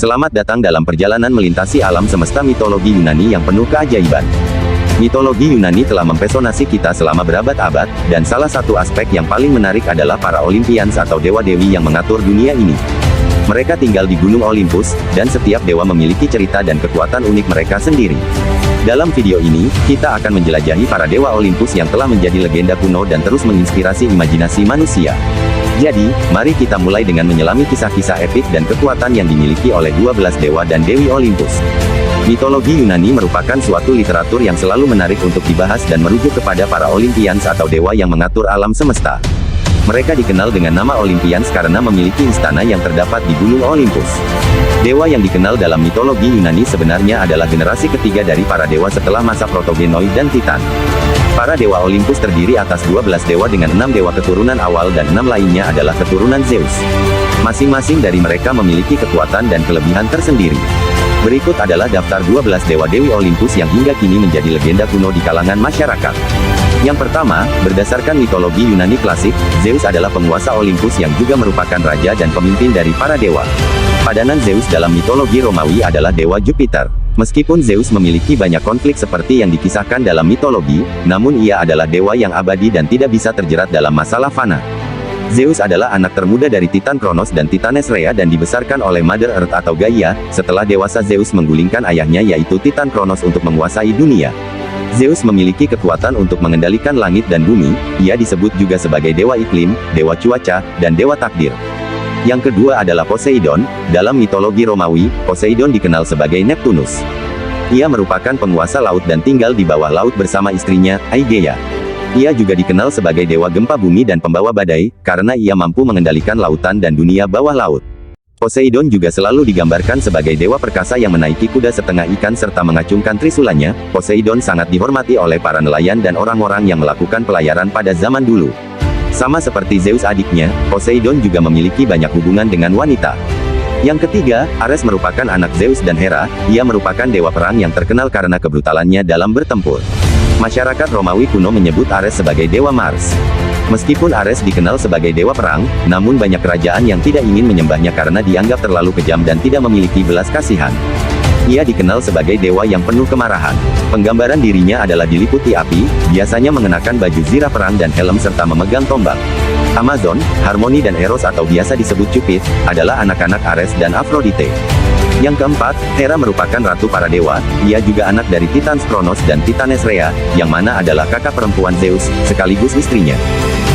Selamat datang dalam perjalanan melintasi alam semesta mitologi Yunani yang penuh keajaiban. Mitologi Yunani telah mempesonasi kita selama berabad-abad, dan salah satu aspek yang paling menarik adalah para Olympians atau dewa-dewi yang mengatur dunia ini. Mereka tinggal di Gunung Olympus, dan setiap dewa memiliki cerita dan kekuatan unik mereka sendiri. Dalam video ini, kita akan menjelajahi para dewa Olympus yang telah menjadi legenda kuno dan terus menginspirasi imajinasi manusia. Jadi, mari kita mulai dengan menyelami kisah-kisah epik dan kekuatan yang dimiliki oleh 12 dewa dan dewi Olympus. Mitologi Yunani merupakan suatu literatur yang selalu menarik untuk dibahas dan merujuk kepada para Olympians atau dewa yang mengatur alam semesta. Mereka dikenal dengan nama Olympians karena memiliki istana yang terdapat di Gunung Olympus. Dewa yang dikenal dalam mitologi Yunani sebenarnya adalah generasi ketiga dari para dewa setelah masa Protogenoid dan Titan. Para dewa Olympus terdiri atas 12 dewa dengan 6 dewa keturunan awal dan 6 lainnya adalah keturunan Zeus. Masing-masing dari mereka memiliki kekuatan dan kelebihan tersendiri. Berikut adalah daftar 12 dewa dewi Olympus yang hingga kini menjadi legenda kuno di kalangan masyarakat. Yang pertama, berdasarkan mitologi Yunani klasik, Zeus adalah penguasa Olympus yang juga merupakan raja dan pemimpin dari para dewa. Padanan Zeus dalam mitologi Romawi adalah dewa Jupiter. Meskipun Zeus memiliki banyak konflik seperti yang dikisahkan dalam mitologi, namun ia adalah dewa yang abadi dan tidak bisa terjerat dalam masalah fana. Zeus adalah anak termuda dari Titan Kronos dan Titanes Rhea dan dibesarkan oleh Mother Earth atau Gaia. Setelah dewasa Zeus menggulingkan ayahnya yaitu Titan Kronos untuk menguasai dunia. Zeus memiliki kekuatan untuk mengendalikan langit dan bumi. Ia disebut juga sebagai dewa iklim, dewa cuaca, dan dewa takdir. Yang kedua adalah Poseidon. Dalam mitologi Romawi, Poseidon dikenal sebagai Neptunus. Ia merupakan penguasa laut dan tinggal di bawah laut bersama istrinya, Aegea. Ia juga dikenal sebagai dewa gempa bumi dan pembawa badai, karena ia mampu mengendalikan lautan dan dunia bawah laut. Poseidon juga selalu digambarkan sebagai dewa perkasa yang menaiki kuda setengah ikan serta mengacungkan trisulanya. Poseidon sangat dihormati oleh para nelayan dan orang-orang yang melakukan pelayaran pada zaman dulu. Sama seperti Zeus adiknya, Poseidon juga memiliki banyak hubungan dengan wanita. Yang ketiga, Ares merupakan anak Zeus dan Hera. Ia merupakan dewa perang yang terkenal karena kebrutalannya dalam bertempur. Masyarakat Romawi kuno menyebut Ares sebagai dewa Mars. Meskipun Ares dikenal sebagai dewa perang, namun banyak kerajaan yang tidak ingin menyembahnya karena dianggap terlalu kejam dan tidak memiliki belas kasihan. Ia dikenal sebagai dewa yang penuh kemarahan. Penggambaran dirinya adalah diliputi api, biasanya mengenakan baju zirah perang dan helm serta memegang tombak. Amazon, Harmony dan Eros atau biasa disebut Cupid, adalah anak-anak Ares dan Aphrodite. Yang keempat, Hera merupakan ratu para dewa. Ia juga anak dari Titans Kronos dan Titanes Rhea, yang mana adalah kakak perempuan Zeus, sekaligus istrinya.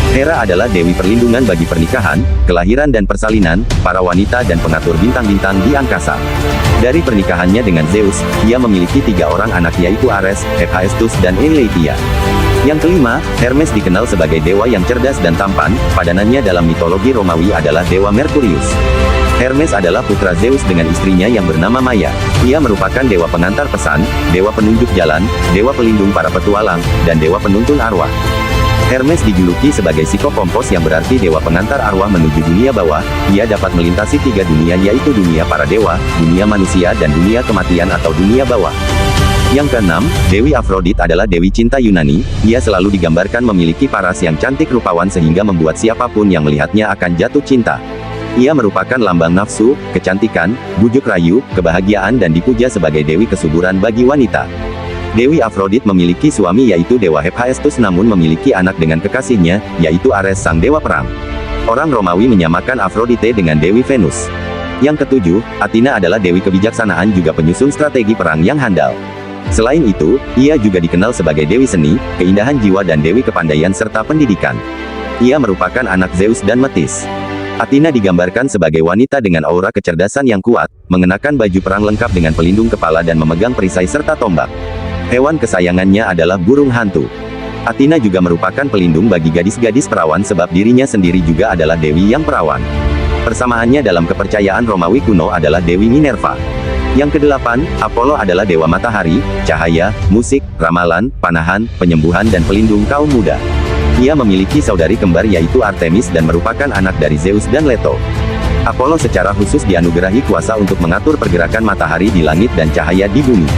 Hera adalah dewi perlindungan bagi pernikahan, kelahiran dan persalinan, para wanita dan pengatur bintang-bintang di angkasa. Dari pernikahannya dengan Zeus, ia memiliki 3 orang anak yaitu Ares, Hephaestus dan Eileithyia. Yang kelima, Hermes dikenal sebagai dewa yang cerdas dan tampan. Padanannya dalam mitologi Romawi adalah dewa Merkurius. Hermes adalah putra Zeus dengan istrinya yang bernama Maia. Ia merupakan dewa pengantar pesan, dewa penunjuk jalan, dewa pelindung para petualang, dan dewa penuntun arwah. Hermes dijuluki sebagai Psikopompos yang berarti dewa pengantar arwah menuju dunia bawah. Ia dapat melintasi 3 dunia yaitu dunia para dewa, dunia manusia dan dunia kematian atau dunia bawah. Yang keenam, Dewi Aphrodite adalah dewi cinta Yunani. Ia selalu digambarkan memiliki paras yang cantik rupawan sehingga membuat siapapun yang melihatnya akan jatuh cinta. Ia merupakan lambang nafsu, kecantikan, bujuk rayu, kebahagiaan dan dipuja sebagai dewi kesuburan bagi wanita. Dewi Aphrodite memiliki suami yaitu dewa Hephaestus namun memiliki anak dengan kekasihnya, yaitu Ares sang dewa perang. Orang Romawi menyamakan Aphrodite dengan Dewi Venus. Yang ketujuh, Athena adalah dewi kebijaksanaan juga penyusun strategi perang yang handal. Selain itu, ia juga dikenal sebagai dewi seni, keindahan jiwa dan dewi kepandaian serta pendidikan. Ia merupakan anak Zeus dan Metis. Athena digambarkan sebagai wanita dengan aura kecerdasan yang kuat, mengenakan baju perang lengkap dengan pelindung kepala dan memegang perisai serta tombak. Hewan kesayangannya adalah burung hantu. Athena juga merupakan pelindung bagi gadis-gadis perawan sebab dirinya sendiri juga adalah dewi yang perawan. Persamaannya dalam kepercayaan Romawi kuno adalah Dewi Minerva. Yang kedelapan, Apollo adalah dewa matahari, cahaya, musik, ramalan, panahan, penyembuhan dan pelindung kaum muda. Ia memiliki saudari kembar yaitu Artemis dan merupakan anak dari Zeus dan Leto. Apollo secara khusus dianugerahi kuasa untuk mengatur pergerakan matahari di langit dan cahaya di bumi.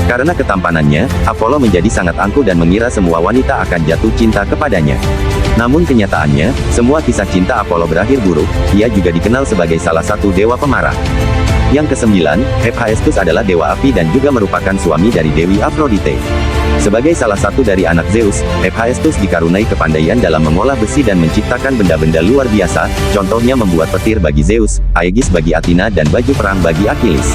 Karena ketampanannya, Apollo menjadi sangat angkuh dan mengira semua wanita akan jatuh cinta kepadanya. Namun kenyataannya, semua kisah cinta Apollo berakhir buruk. Ia juga dikenal sebagai salah satu dewa pemarah. Yang kesembilan, Hephaestus adalah dewa api dan juga merupakan suami dari Dewi Aphrodite. Sebagai salah satu dari anak Zeus, Hephaestus dikaruniai kepandaian dalam mengolah besi dan menciptakan benda-benda luar biasa, contohnya membuat petir bagi Zeus, Aegis bagi Athena dan baju perang bagi Achilles.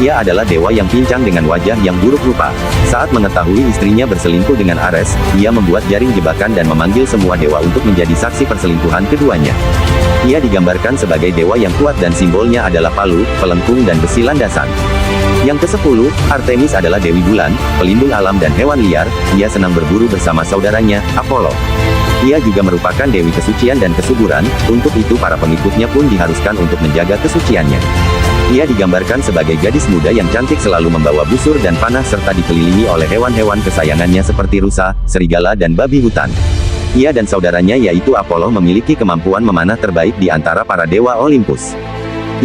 Ia adalah dewa yang pincang dengan wajah yang buruk rupa. Saat mengetahui istrinya berselingkuh dengan Ares, ia membuat jaring jebakan dan memanggil semua dewa untuk menjadi saksi perselingkuhan keduanya. Ia digambarkan sebagai dewa yang kuat dan simbolnya adalah palu, pelengkung dan besi landasan. Yang ke-10, Artemis adalah dewi bulan, pelindung alam dan hewan liar. Ia senang berburu bersama saudaranya, Apollo. Ia juga merupakan dewi kesucian dan kesuburan, untuk itu para pengikutnya pun diharuskan untuk menjaga kesuciannya. Ia digambarkan sebagai gadis muda yang cantik selalu membawa busur dan panah serta dikelilingi oleh hewan-hewan kesayangannya seperti rusa, serigala dan babi hutan. Ia dan saudaranya yaitu Apollo memiliki kemampuan memanah terbaik di antara para dewa Olympus.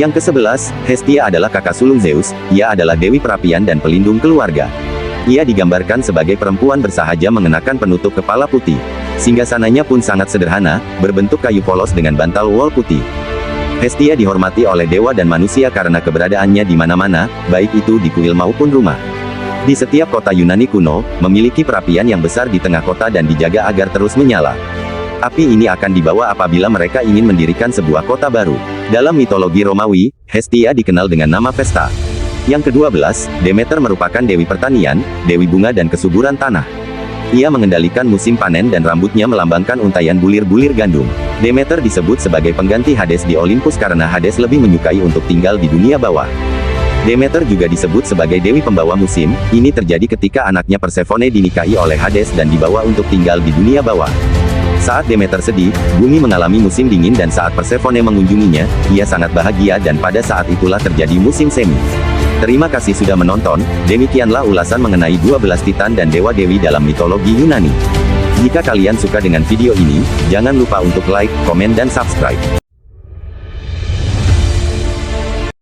Yang ke-11, Hestia adalah kakak sulung Zeus. Ia adalah dewi perapian dan pelindung keluarga. Ia digambarkan sebagai perempuan bersahaja mengenakan penutup kepala putih. Singgasananya pun sangat sederhana, berbentuk kayu polos dengan bantal wol putih. Hestia dihormati oleh dewa dan manusia karena keberadaannya di mana-mana, baik itu di kuil maupun rumah. Di setiap kota Yunani kuno, memiliki perapian yang besar di tengah kota dan dijaga agar terus menyala. Api ini akan dibawa apabila mereka ingin mendirikan sebuah kota baru. Dalam mitologi Romawi, Hestia dikenal dengan nama Vesta. Yang ke-12, Demeter merupakan dewi pertanian, dewi bunga dan kesuburan tanah. Ia mengendalikan musim panen dan rambutnya melambangkan untaian bulir-bulir gandum. Demeter disebut sebagai pengganti Hades di Olympus karena Hades lebih menyukai untuk tinggal di dunia bawah. Demeter juga disebut sebagai dewi pembawa musim. Ini terjadi ketika anaknya Persephone dinikahi oleh Hades dan dibawa untuk tinggal di dunia bawah. Saat Demeter sedih, bumi mengalami musim dingin dan saat Persephone mengunjunginya, ia sangat bahagia dan pada saat itulah terjadi musim semi. Terima kasih sudah menonton, demikianlah ulasan mengenai 12 titan dan dewa-dewi dalam mitologi Yunani. Jika kalian suka dengan video ini, jangan lupa untuk like, komen dan subscribe.